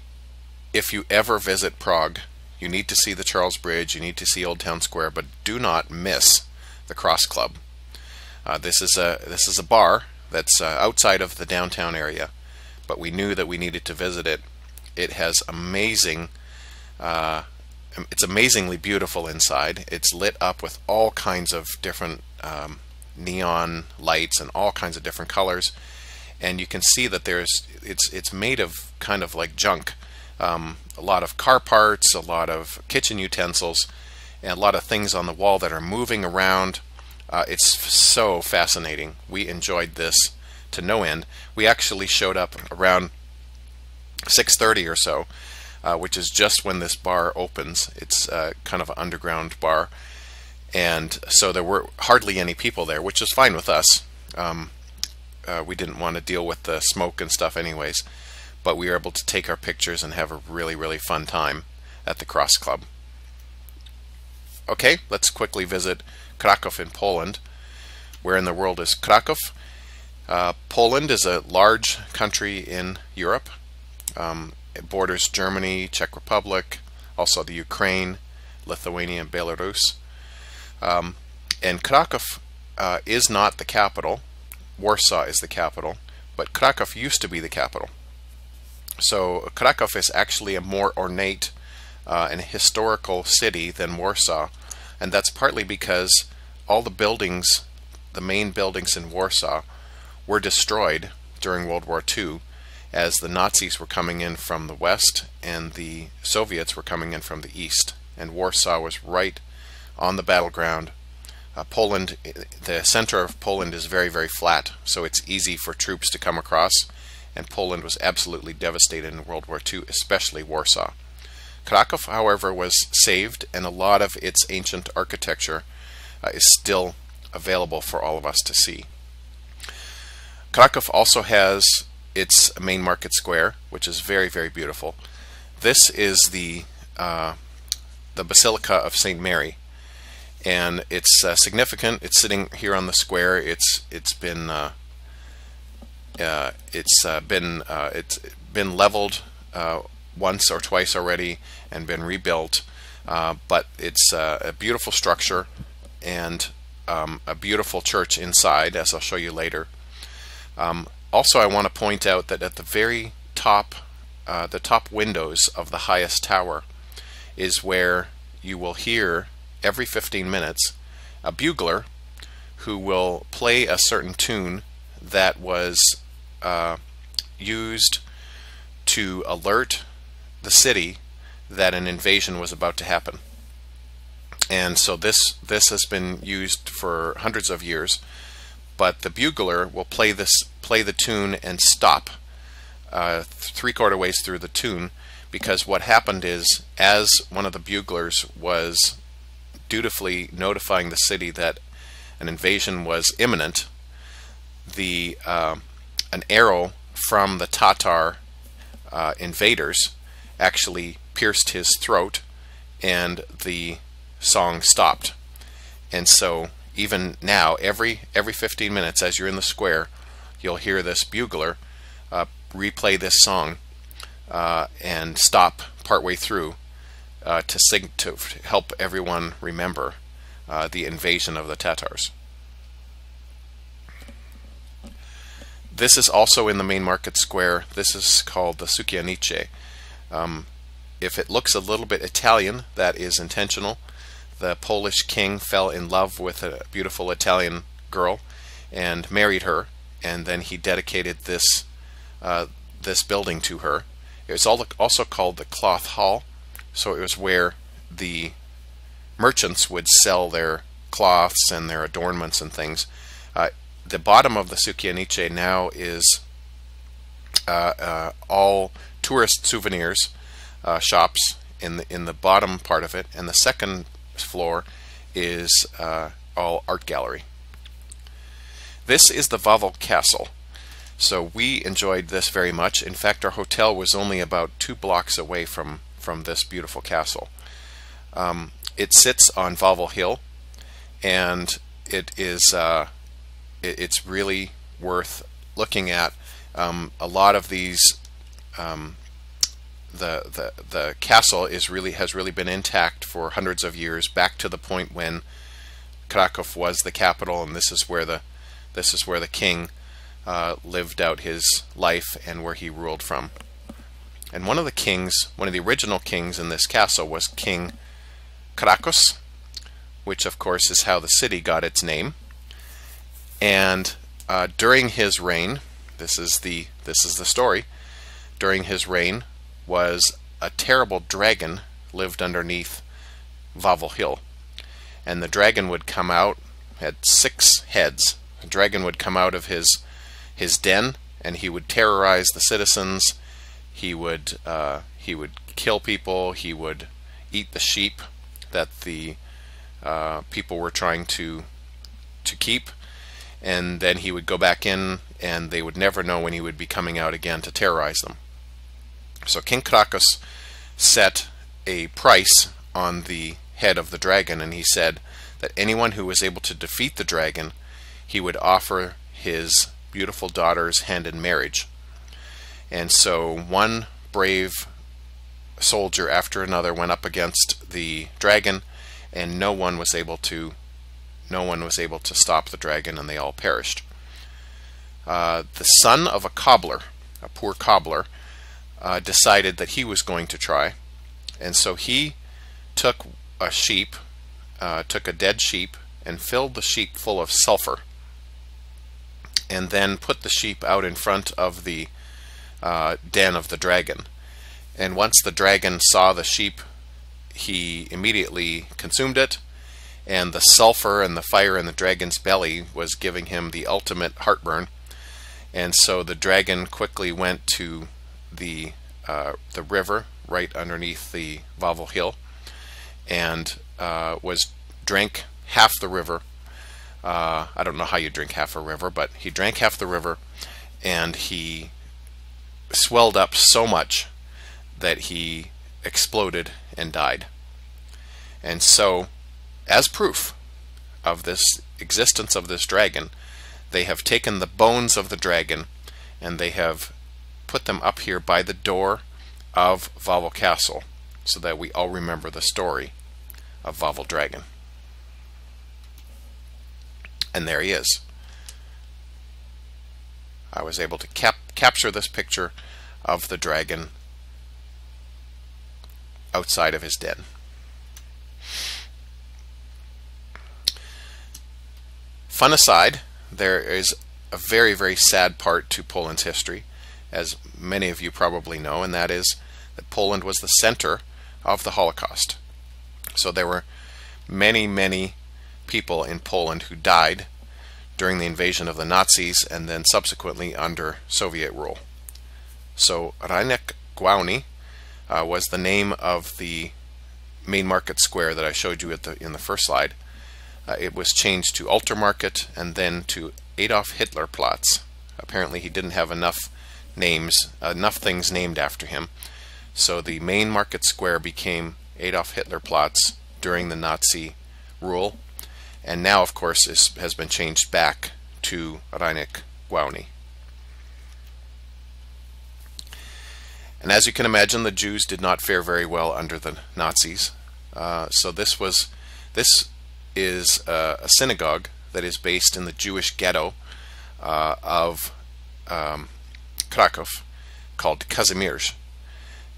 if you ever visit Prague, you need to see the Charles Bridge, you need to see Old Town Square, but do not miss the Cross Club. This is a bar that's outside of the downtown area, but we knew that we needed to visit it. It has it's amazingly beautiful inside. It's lit up with all kinds of different neon lights and all kinds of different colors, and you can see that it's made of kind of like junk. A lot of car parts, a lot of kitchen utensils, and a lot of things on the wall that are moving around. It's so fascinating. We enjoyed this to no end. We actually showed up around 6:30 or so, which is just when this bar opens. It's kind of an underground bar, and so there were hardly any people there, which is fine with us. We didn't want to deal with the smoke and stuff anyways, but we were able to take our pictures and have a really, really fun time at the Cross Club. Okay, let's quickly visit Kraków in Poland. Where in the world is Kraków? Poland is a large country in Europe. It borders Germany, Czech Republic, also the Ukraine, Lithuania, and Belarus. And Kraków is not the capital. Warsaw is the capital, but Kraków used to be the capital. So Kraków is actually a more ornate and historical city than Warsaw, and that's partly because all the buildings, the main buildings in Warsaw, were destroyed during World War II, as the Nazis were coming in from the west and the Soviets were coming in from the east, and Warsaw was right on the battleground. Poland, the center of Poland is very, very flat, so it's easy for troops to come across, and Poland was absolutely devastated in World War II, especially Warsaw. Kraków, however, was saved, and a lot of its ancient architecture is still available for all of us to see. Kraków also has its main market square, which is very, very beautiful. This is the Basilica of St. Mary, and it's significant. It's sitting here on the square. It's been leveled once or twice already and been rebuilt, but it's a beautiful structure, and a beautiful church inside, as I'll show you later. Also, I want to point out that at the very top, the top windows of the highest tower is where you will hear every 15 minutes a bugler who will play a certain tune that was used to alert the city that an invasion was about to happen. And so this has been used for hundreds of years, but the bugler will play the tune and stop 3/4 ways through the tune, because what happened is, as one of the buglers was dutifully notifying the city that an invasion was imminent, an arrow from the Tatar invaders actually pierced his throat, and the song stopped. And so even now, every 15 minutes, as you're in the square, you'll hear this bugler replay this song and stop partway through to help everyone remember the invasion of the Tatars. This is also in the main market square. This is called the Sukianice. If it looks a little bit Italian, that is intentional. The Polish king fell in love with a beautiful Italian girl and married her, and then he dedicated this building to her. It was also called the Cloth Hall, so it was where the merchants would sell their cloths and their adornments and things. The bottom of the Sukianice now is all tourist souvenirs shops in the bottom part of it, and the second floor is all art gallery. This is the Wawel Castle. So we enjoyed this very much. In fact, our hotel was only about 2 blocks away from this beautiful castle. It sits on Wawel Hill, and it's really worth looking at. A lot of these, the castle has really been intact for hundreds of years, back to the point when Kraków was the capital, and this is where the king lived out his life and where he ruled from. And one of the original kings in this castle was King Krakus, which of course is how the city got its name. And during his reign, this is the story. During his reign was a terrible dragon lived underneath Wawel Hill, and the dragon would come out, had 6 heads. The dragon would come out of his den, and he would terrorize the citizens. He would kill people. He would eat the sheep that the people were trying to keep, and then he would go back in, and they would never know when he would be coming out again to terrorize them. So King Krakus set a price on the head of the dragon, and he said that anyone who was able to defeat the dragon, he would offer his beautiful daughter's hand in marriage. And so one brave soldier after another went up against the dragon, and no one was able to stop the dragon, and they all perished. The son of a cobbler, a poor cobbler, decided that he was going to try, and so he took a dead sheep, and filled the sheep full of sulfur, and then put the sheep out in front of the den of the dragon. And once the dragon saw the sheep, he immediately consumed it, and the sulfur and the fire in the dragon's belly was giving him the ultimate heartburn. And so the dragon quickly went to the river right underneath the Wawel Hill, and drank half the river. I don't know how you drink half a river, but he drank half the river, and he swelled up so much that he exploded and died. And so, as proof of this existence of this dragon, they have taken the bones of the dragon, and they have put them up here by the door of Wawel Castle, so that we all remember the story of Wawel Dragon. And there he is. I was able to capture this picture of the dragon outside of his den. Fun aside, there is a very, very sad part to Poland's history, as many of you probably know, and that is that Poland was the center of the Holocaust. So there were many, many people in Poland who died during the invasion of the Nazis and then subsequently under Soviet rule. So Rynek Główny was the name of the main market square that I showed you in the first slide. It was changed to Alter Market and then to Adolf Hitler Platz. Apparently he didn't have enough things named after him. So the main market square became Adolf Hitler Platz during the Nazi rule, and now of course has been changed back to Rynek Główny. And as you can imagine, the Jews did not fare very well under the Nazis. So this is a synagogue that is based in the Jewish ghetto of Krakow called Kazimierz,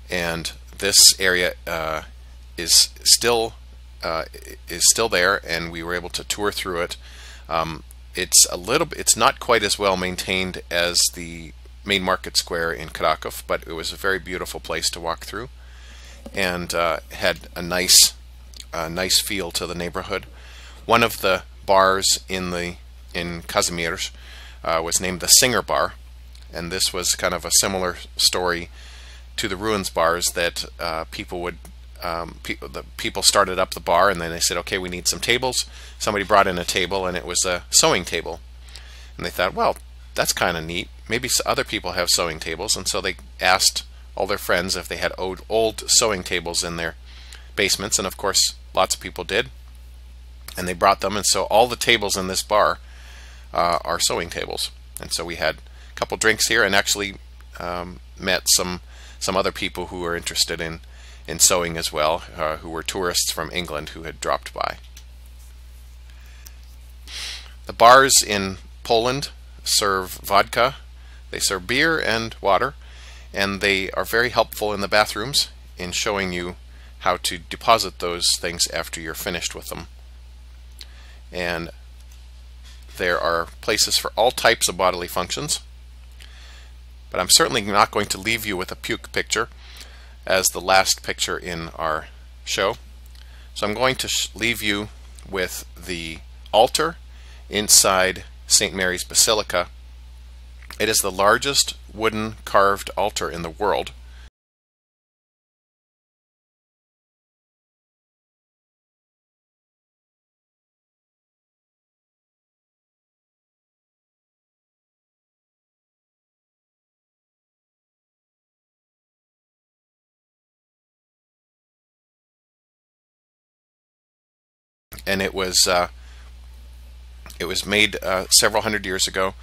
and this area is still there, and we were able to tour through it. It's not quite as well maintained as the main market square in Krakow, but it was a very beautiful place to walk through, and had a nice feel to the neighborhood. One of the bars in Kazimierz was named the Singer Bar, and this was kind of a similar story to the Ruins bars, that people started up the bar, and then they said, okay, we need some tables. Somebody brought in a table, and it was a sewing table, and they thought, well, that's kind of neat, maybe other people have sewing tables. And so they asked all their friends if they had old sewing tables in their basements, and of course lots of people did, and they brought them, and so all the tables in this bar are sewing tables. And so we had a couple drinks here, and actually met some other people who were interested in sewing as well, who were tourists from England who had dropped by. The bars in Poland serve vodka, they serve beer and water, and they are very helpful in the bathrooms in showing you how to deposit those things after you're finished with them. And there are places for all types of bodily functions, but I'm certainly not going to leave you with a puke picture as the last picture in our show. So I'm going to leave you with the altar inside St. Mary's Basilica. It is the largest wooden carved altar in the world. And it was made several hundred years ago,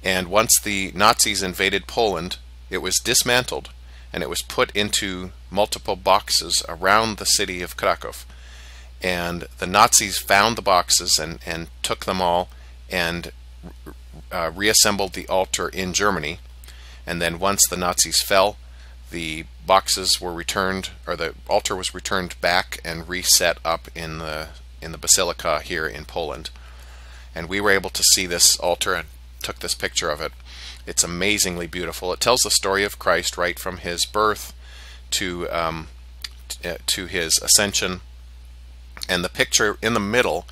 and once the Nazis invaded Poland, it was dismantled and it was put into multiple boxes around the city of Krakow. And the Nazis found the boxes and took them all and reassembled the altar in Germany. And then once the Nazis fell, the boxes were returned, or the altar was returned back and reset up in the basilica here in Poland. And we were able to see this altar and took this picture of it. It's amazingly beautiful. It tells the story of Christ right from his birth to his ascension. And the picture in the middle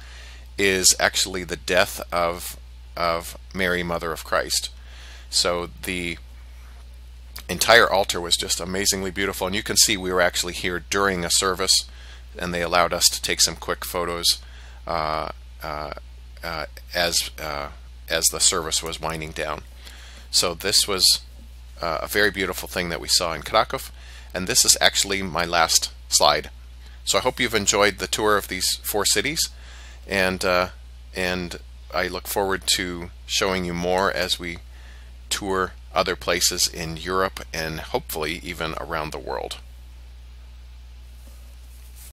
is actually the death of Mary, Mother of Christ. So the entire altar was just amazingly beautiful. And you can see we were actually here during a service, and they allowed us to take some quick photos as the service was winding down. So this was a very beautiful thing that we saw in Krakow, and this is actually my last slide. So I hope you've enjoyed the tour of these 4 cities, and I look forward to showing you more as we tour other places in Europe and hopefully even around the world.